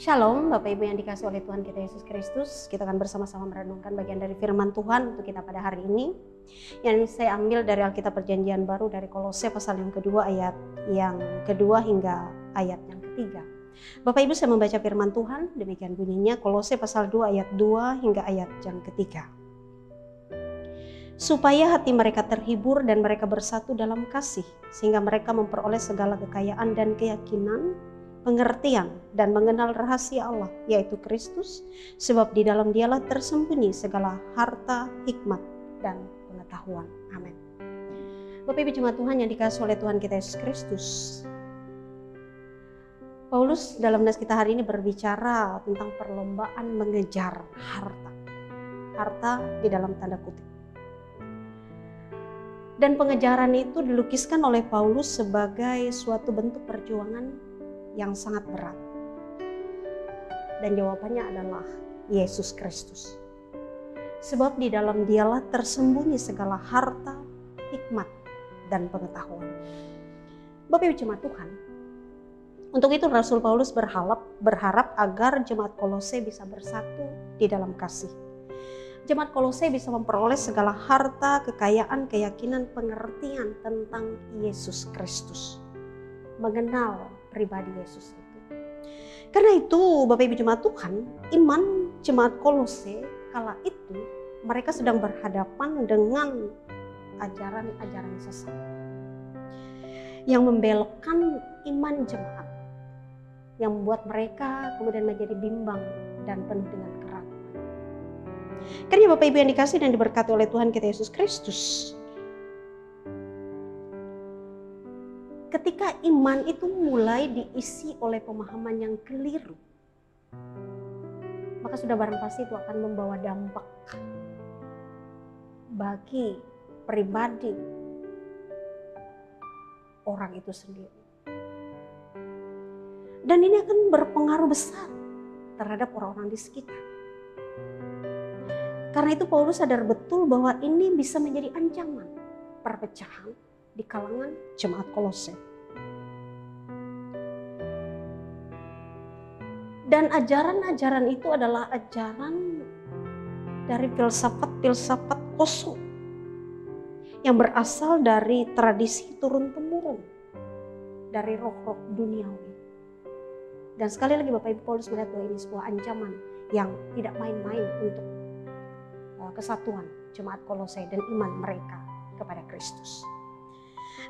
Shalom Bapak Ibu yang dikasih oleh Tuhan kita Yesus Kristus. Kita akan bersama-sama merenungkan bagian dari firman Tuhan untuk kita pada hari ini. Yang saya ambil dari Alkitab Perjanjian Baru dari Kolose pasal yang kedua ayat yang kedua hingga ayat yang ketiga. Bapak Ibu, saya membaca firman Tuhan, demikian bunyinya Kolose pasal 2 ayat 2 hingga ayat yang ketiga. Supaya hati mereka terhibur dan mereka bersatu dalam kasih, sehingga mereka memperoleh segala kekayaan dan keyakinan, pengertian dan mengenal rahasia Allah, yaitu Kristus, sebab di dalam Dialah tersembunyi segala harta, hikmat dan pengetahuan. Amin. Bapak Ibu jemaat Tuhan yang dikasihi oleh Tuhan kita Yesus Kristus, Paulus dalam nas kita hari ini berbicara tentang perlombaan mengejar harta. Harta di dalam tanda kutip. Dan pengejaran itu dilukiskan oleh Paulus sebagai suatu bentuk perjuangan yang sangat berat. Dan jawabannya adalah Yesus Kristus. Sebab di dalam Dialah tersembunyi segala harta, hikmat, dan pengetahuan. Bapak Ibu jemaat Tuhan, untuk itu Rasul Paulus berharap agar jemaat Kolose bisa bersatu di dalam kasih. Jemaat Kolose bisa memperoleh segala harta, kekayaan, keyakinan, pengertian tentang Yesus Kristus. Mengenal pribadi Yesus itu. Karena itu Bapak Ibu jemaat Tuhan, iman jemaat Kolose kala itu mereka sedang berhadapan dengan ajaran-ajaran sesat yang membelokkan iman jemaat, yang membuat mereka kemudian menjadi bimbang dan penuh dengan keraguan. Karena Bapak Ibu yang dikasih dan diberkati oleh Tuhan kita Yesus Kristus, ketika iman itu mulai diisi oleh pemahaman yang keliru, maka sudah barang pasti itu akan membawa dampak bagi pribadi orang itu sendiri. Dan ini akan berpengaruh besar terhadap orang-orang di sekitar. Karena itu Paulus sadar betul bahwa ini bisa menjadi ancaman perpecahan di kalangan jemaat Kolose. Dan ajaran-ajaran itu adalah ajaran dari filsafat-filsafat kosong yang berasal dari tradisi turun-temurun dari roh-roh duniawi. Dan sekali lagi Bapak Ibu, Paulus melihat bahwa ini sebuah ancaman yang tidak main-main untuk kesatuan jemaat Kolose dan iman mereka kepada Kristus.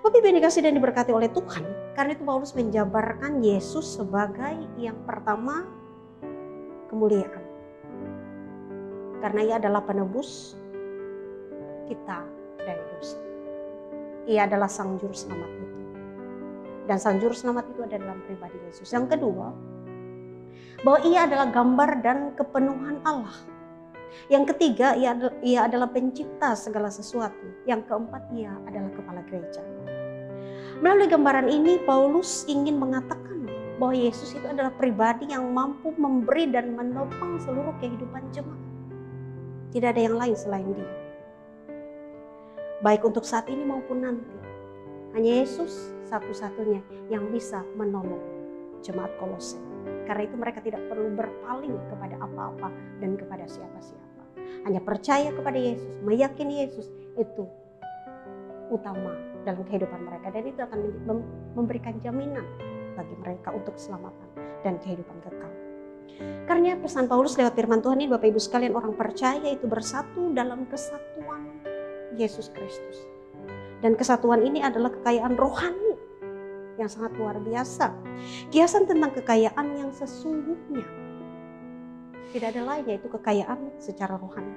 Bapak Ibu yang dikasih dan diberkati oleh Tuhan, karena itu Paulus menjabarkan Yesus sebagai yang pertama kemuliaan. Karena Ia adalah penebus kita dari dosa. Ia adalah sang juru selamat itu. Dan sang juru selamat itu ada dalam pribadi Yesus. Yang kedua, bahwa Ia adalah gambar dan kepenuhan Allah. Yang ketiga, ia adalah pencipta segala sesuatu. Yang keempat, Ia adalah kepala gereja. Melalui gambaran ini, Paulus ingin mengatakan bahwa Yesus itu adalah pribadi yang mampu memberi dan menopang seluruh kehidupan jemaat. Tidak ada yang lain selain Dia. Baik untuk saat ini maupun nanti. Hanya Yesus satu-satunya yang bisa menolong jemaat Kolose. Karena itu mereka tidak perlu berpaling kepada apa-apa dan kepada siapa-siapa. Hanya percaya kepada Yesus, meyakini Yesus itu utama dalam kehidupan mereka. Dan itu akan memberikan jaminan bagi mereka untuk keselamatan dan kehidupan kekal. Karena pesan Paulus lewat firman Tuhan ini, Bapak Ibu sekalian, orang percaya itu bersatu dalam kesatuan Yesus Kristus. Dan kesatuan ini adalah kekayaan rohani yang sangat luar biasa. Kiasan tentang kekayaan yang sesungguhnya. Tidak ada lain, yaitu kekayaan secara rohani.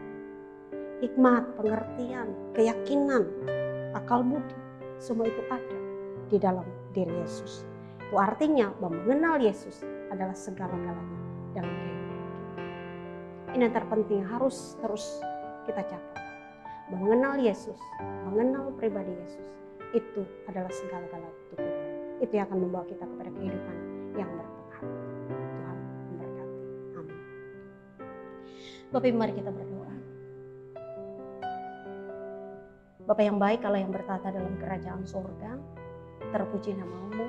Hikmat, pengertian, keyakinan, akal budi, semua itu ada di dalam diri Yesus. Itu artinya bahwa mengenal Yesus adalah segala-galanya dalam kehidupan kita. Ini yang terpenting harus terus kita catat. Bahwa mengenal Yesus, mengenal pribadi Yesus, itu adalah segala-galanya untuk kita. Itu yang akan membawa kita kepada kehidupan yang berpengaruh. Tuhan memberkati. Amin. Bapak Ibu, mari kita berdoa. Bapa yang baik, Allah yang bertata dalam kerajaan surga, terpuji nama-Mu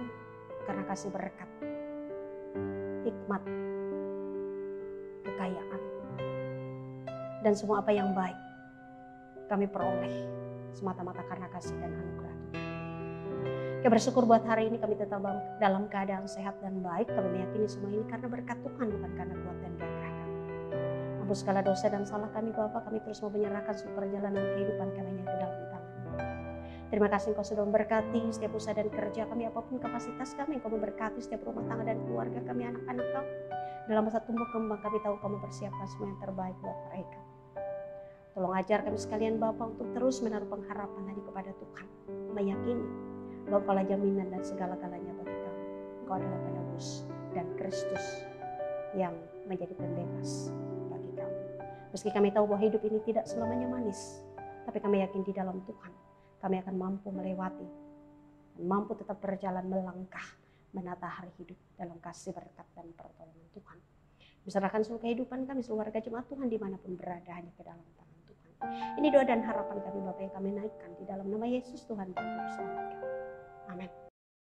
karena kasih berkat, hikmat, kekayaan, dan semua apa yang baik kami peroleh semata-mata karena kasih dan anugerah Tuhan. Kami bersyukur buat hari ini kami tetap dalam keadaan sehat dan baik. Kami meyakini semua ini karena berkat Tuhan, bukan karena kuat dan gagah kami. Ampun segala dosa dan salah kami Bapa, kami terus mau menyerahkan seluruh perjalanan kehidupan kami ke dalam tangan-Mu. Terima kasih Engkau sudah memberkati setiap usaha dan kerja kami, apapun kapasitas kami. Engkau memberkati setiap rumah tangga dan keluarga kami, anak-anak kami. Dalam masa tumbuh kembang kami tahu Kau mempersiapkan semua yang terbaik buat mereka. Tolong ajar kami sekalian Bapa untuk terus menaruh pengharapan hanya kepada Tuhan, meyakini bahwa Engkaulah jaminan dan segala-galanya bagi kami. Engkau adalah penebus dan Kristus yang menjadi pembebas bagi kami. Meski kami tahu bahwa hidup ini tidak selamanya manis, tapi kami yakin di dalam Tuhan kami akan mampu melewati dan mampu tetap berjalan melangkah menata hari hidup dalam kasih, berkat dan pertolongan Tuhan. Serahkan seluruh kehidupan kami, seluruh warga jemaat Tuhan dimanapun berada, hanya ke dalam tangan Tuhan. Ini doa dan harapan kami Bapa yang kami naikkan di dalam nama Yesus Tuhan dan Juru Selamat kami. Amin.